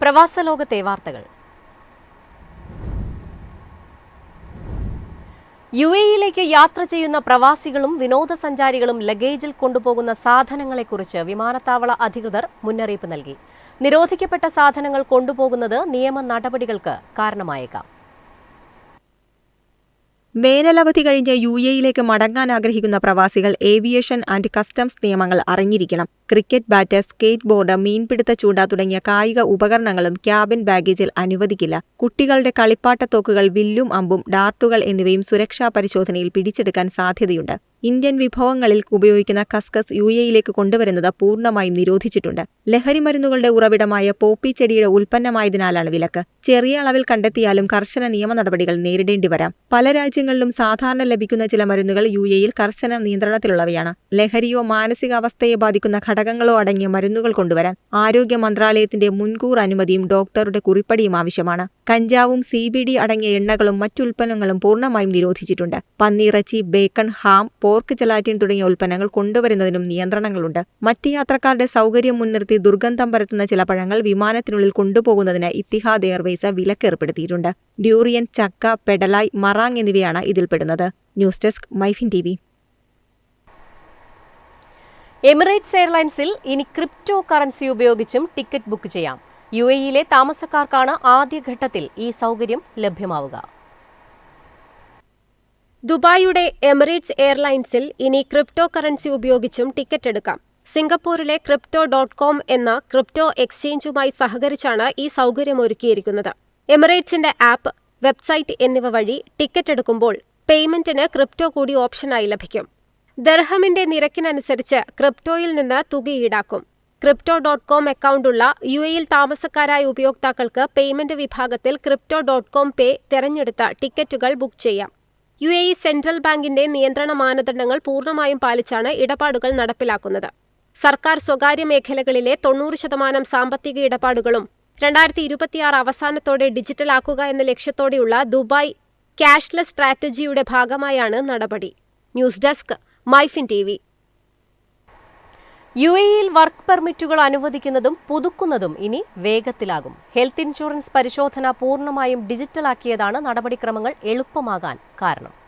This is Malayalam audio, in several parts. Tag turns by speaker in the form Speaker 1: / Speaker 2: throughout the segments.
Speaker 1: പ്രവാസലോകത്തെ വാർത്തകൾ. യുഎഇയിലേക്ക് യാത്ര ചെയ്യുന്ന പ്രവാസികളും വിനോദസഞ്ചാരികളും ലഗേജിൽ കൊണ്ടുപോകുന്ന സാധനങ്ങളെക്കുറിച്ച് വിമാനത്താവള അധികൃതർ മുന്നറിയിപ്പ് നൽകി. നിരോധിക്കപ്പെട്ട സാധനങ്ങൾ കൊണ്ടുപോകുന്നത് നിയമ നടപടികൾക്ക് കാരണമായേക്കാം.
Speaker 2: വേനലവധി കഴിഞ്ഞ് യുഎഇയിലേക്ക് മടങ്ങാൻ ആഗ്രഹിക്കുന്ന പ്രവാസികൾ ഏവിയേഷൻ ആൻഡ് കസ്റ്റംസ് നിയമങ്ങൾ അറിഞ്ഞിരിക്കണം. ക്രിക്കറ്റ് ബാറ്റ്, സ്കേറ്റ് ബോർഡ്, മീൻപിടുത്ത ചൂണ്ട തുടങ്ങിയ കായിക ഉപകരണങ്ങളും ക്യാബിൻ ബാഗേജിൽ അനുവദിക്കില്ല. കുട്ടികളുടെ കളിപ്പാട്ടത്തോക്കുകൾ, വില്ലും അമ്പും, ഡാർട്ടുകൾ എന്നിവയും സുരക്ഷാ പരിശോധനയിൽ പിടിച്ചെടുക്കാൻ സാധ്യതയുണ്ട്. ഇന്ത്യൻ വിഭവങ്ങളിൽ ഉപയോഗിക്കുന്ന കസ്കസ് യുഎഇയിലേക്ക് കൊണ്ടുവരുന്നത് പൂർണ്ണമായും നിരോധിച്ചിട്ടുണ്ട്. ലഹരിമരുന്നുകളുടെ ഉറവിടമായ പോപ്പി ചെടിയുടെ ഉൽപ്പന്നമായതിനാലാണ് വിലക്ക്. ചെറിയ അളവിൽ കണ്ടെത്തിയാലും കർശന നിയമ നടപടികൾ നേരിടേണ്ടി വരാം. പല രാജ്യങ്ങളിലും സാധാരണ ലഭിക്കുന്ന ചില മരുന്നുകൾ യുഎഇയിൽ കർശന നിയന്ത്രണത്തിലുള്ളവയാണ്. ലഹരിയോ മാനസികാവസ്ഥയെ ബാധിക്കുന്ന ഘടകങ്ങളോ അടങ്ങിയ മരുന്നുകൾ കൊണ്ടുവരാൻ ആരോഗ്യ മന്ത്രാലയത്തിന്റെ മുൻകൂർ അനുമതിയും ഡോക്ടറുടെ കുറിപ്പടിയും ആവശ്യമാണ്. കഞ്ചാവും CBD അടങ്ങിയ എണ്ണകളും മറ്റുൽപ്പന്നങ്ങളും പൂർണ്ണമായും നിരോധിച്ചിട്ടുണ്ട്. പന്നിയിറച്ചി, ബേക്കൺ, ഹാം, പോർക്ക് ജലാറ്റിൻ തുടങ്ങിയ ഉൽപ്പന്നങ്ങൾ കൊണ്ടുവരുന്നതിനും നിയന്ത്രണങ്ങളുണ്ട്. മറ്റ് യാത്രക്കാരുടെ സൗകര്യം മുൻനിർത്തി ദുർഗന്ധം പരത്തുന്ന ചില പഴങ്ങൾ വിമാനത്തിനുള്ളിൽ കൊണ്ടുപോകുന്നതിന് ഇത്തിഹാദ് എയർവേസ് വിലക്കേർപ്പെടുത്തിയിട്ടുണ്ട്. ഡ്യൂറിയൻ, ചക്ക, പെഡലായ്, മറാങ് എന്നിവയാണ് ഇതിൽപ്പെടുന്നത്. News desk, MyFin TV.
Speaker 1: Emirates എയർലൈൻസിൽ ഇനി ക്രിപ്റ്റോ കറൻസി ഉപയോഗിച്ചും ടിക്കറ്റ് ബുക്ക് ചെയ്യാം. യുഎഇയിലെ താമസക്കാർക്കാണ് ആദ്യഘട്ടത്തിൽ ഈ സൗകര്യം ലഭ്യമാവുക.
Speaker 3: ദുബായിയുടെ എമിറേറ്റ്സ് എയർലൈൻസിൽ ഇനി ക്രിപ്റ്റോ കറൻസി ഉപയോഗിച്ചും ടിക്കറ്റ് എടുക്കാം. സിംഗപ്പൂരിലെ Crypto.com എന്ന ക്രിപ്റ്റോ എക്സ്ചേഞ്ചുമായി സഹകരിച്ചാണ് ഈ സൗകര്യമൊരുക്കിയിരിക്കുന്നത്. എമിറേറ്റ്സിന്റെ ആപ്പ്, വെബ്സൈറ്റ് എന്നിവ വഴി ടിക്കറ്റ് എടുക്കുമ്പോൾ പേയ്മെന്റിന് ക്രിപ്റ്റോ കൂടി ഓപ്ഷനായി ലഭിക്കും. ദർഹമിന്റെ നിരക്കിനനുസരിച്ച് ക്രിപ്റ്റോയിൽ നിന്ന് തുക ഈടാക്കും. Crypto.com അക്കൗണ്ടുള്ള യുഎഇയിൽ താമസക്കാരായ ഉപയോക്താക്കൾക്ക് പേയ്മെന്റ് വിഭാഗത്തിൽ Crypto.com പേ തെരഞ്ഞെടുത്ത ടിക്കറ്റുകൾ ബുക്ക് ചെയ്യാം. യുഎഇ സെൻട്രൽ ബാങ്കിന്റെ നിയന്ത്രണ മാനദണ്ഡങ്ങൾ പൂർണ്ണമായും പാലിച്ചാണ് ഇടപാടുകൾ നടപ്പിലാക്കുന്നത്. സർക്കാർ സ്വകാര്യ മേഖലകളിലെ 90% സാമ്പത്തിക ഇടപാടുകളും 2026 അവസാനത്തോടെ ഡിജിറ്റലാക്കുക എന്ന ലക്ഷ്യത്തോടെയുള്ള ദുബായ് ക്യാഷ്ലെസ് സ്ട്രാറ്റജിയുടെ ഭാഗമായാണ് നടപടി. News desk, MyFin TV.
Speaker 1: യുഎഇയിൽ വർക്ക് പെർമിറ്റുകൾ അനുവദിക്കുന്നതും പുതുക്കുന്നതും ഇനി വേഗത്തിലാകും. ഹെൽത്ത് ഇൻഷുറൻസ് പരിശോധന പൂർണ്ണമായും ഡിജിറ്റലാക്കിയതാണ് നടപടിക്രമങ്ങൾ എളുപ്പമാകാൻ കാരണം.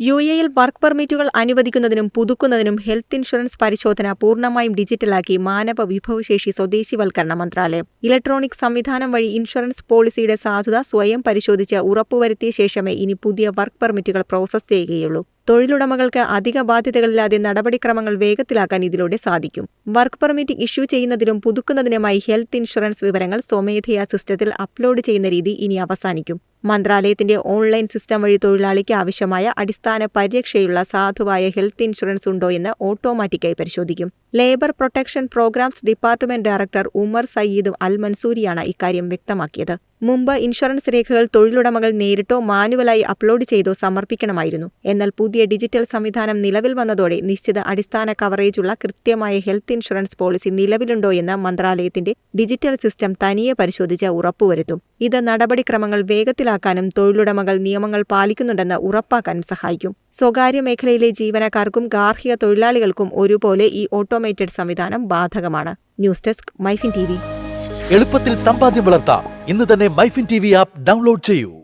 Speaker 2: യുഎഇയിൽ വർക്ക് പെർമിറ്റുകൾ അനുവദിക്കുന്നതിനും പുതുക്കുന്നതിനും ഹെൽത്ത് ഇൻഷുറൻസ് പരിശോധന പൂർണ്ണമായും ഡിജിറ്റലാക്കി മാനവ വിഭവശേഷി സ്വദേശിവൽക്കരണ മന്ത്രാലയം. ഇലക്ട്രോണിക് സംവിധാനം വഴി ഇൻഷുറൻസ് പോളിസിയുടെ സാധുത സ്വയം പരിശോധിച്ച് ഉറപ്പുവരുത്തിയ ശേഷമേ ഇനി പുതിയ വർക്ക് പെർമിറ്റുകൾ പ്രോസസ് ചെയ്യുകയുള്ളൂ. തൊഴിലുടമകൾക്ക് അധിക ബാധ്യതകളില്ലാതെ നടപടിക്രമങ്ങൾ വേഗത്തിലാക്കാൻ ഇതിലൂടെ സാധിക്കും. വർക്ക് പെർമിറ്റ് ഇഷ്യൂ ചെയ്യുന്നതിനും പുതുക്കുന്നതിനുമായി ഹെൽത്ത് ഇൻഷുറൻസ് വിവരങ്ങൾ സ്വമേധയാ സിസ്റ്റത്തിൽ അപ്ലോഡ് ചെയ്യുന്ന രീതി ഇനി അവസാനിക്കും. മന്ത്രാലയത്തിന്റെ ഓൺലൈൻ സിസ്റ്റം വഴി തൊഴിലാളിക്ക് ആവശ്യമായ അടിസ്ഥാന പരിരക്ഷയുള്ള സാധുവായ ഹെൽത്ത് ഇൻഷുറൻസ് ഉണ്ടോ എന്ന് ഓട്ടോമാറ്റിക്കായി പരിശോധിക്കും. Labour protection programs department director Umar Sayyid Al മൻസൂരിയാണ് ഇക്കാര്യം വ്യക്തമാക്കിയത്. മുമ്പ് ഇൻഷുറൻസ് രേഖകൾ തൊഴിലുടമകൾ നേരിട്ടോ മാനുവലായി അപ്ലോഡ് ചെയ്തോ സമർപ്പിക്കണമായിരുന്നു. എന്നാൽ പുതിയ ഡിജിറ്റൽ സംവിധാനം നിലവിൽ വന്നതോടെ നിശ്ചിത അടിസ്ഥാന കവറേജുള്ള കൃത്യമായ ഹെൽത്ത് ഇൻഷുറൻസ് പോളിസി നിലവിലുണ്ടോ എന്ന് മന്ത്രാലയത്തിന്റെ ഡിജിറ്റൽ സിസ്റ്റം തനിയെ പരിശോധിച്ച് ഉറപ്പുവരുത്തും. ഇത് നടപടിക്രമങ്ങൾ വേഗത്തിലാക്കാനും തൊഴിലുടമകൾ നിയമങ്ങൾ പാലിക്കുന്നുണ്ടെന്ന് ഉറപ്പാക്കാനും സഹായിക്കും. സ്വകാര്യ മേഖലയിലെ ജീവനക്കാർക്കും ഗാർഹിക തൊഴിലാളികൾക്കും ഒരുപോലെ ഈ ഓട്ടോമേറ്റഡ് സംവിധാനം ബാധകമാണ്. News desk, MyFin TV.
Speaker 4: എളുപ്പത്തിൽ സമ്പാദ്യം വളർത്താം. ഇന്ന് തന്നെ മൈഫിൻ TV ആപ്പ് ഡൗൺലോഡ് ചെയ്യൂ.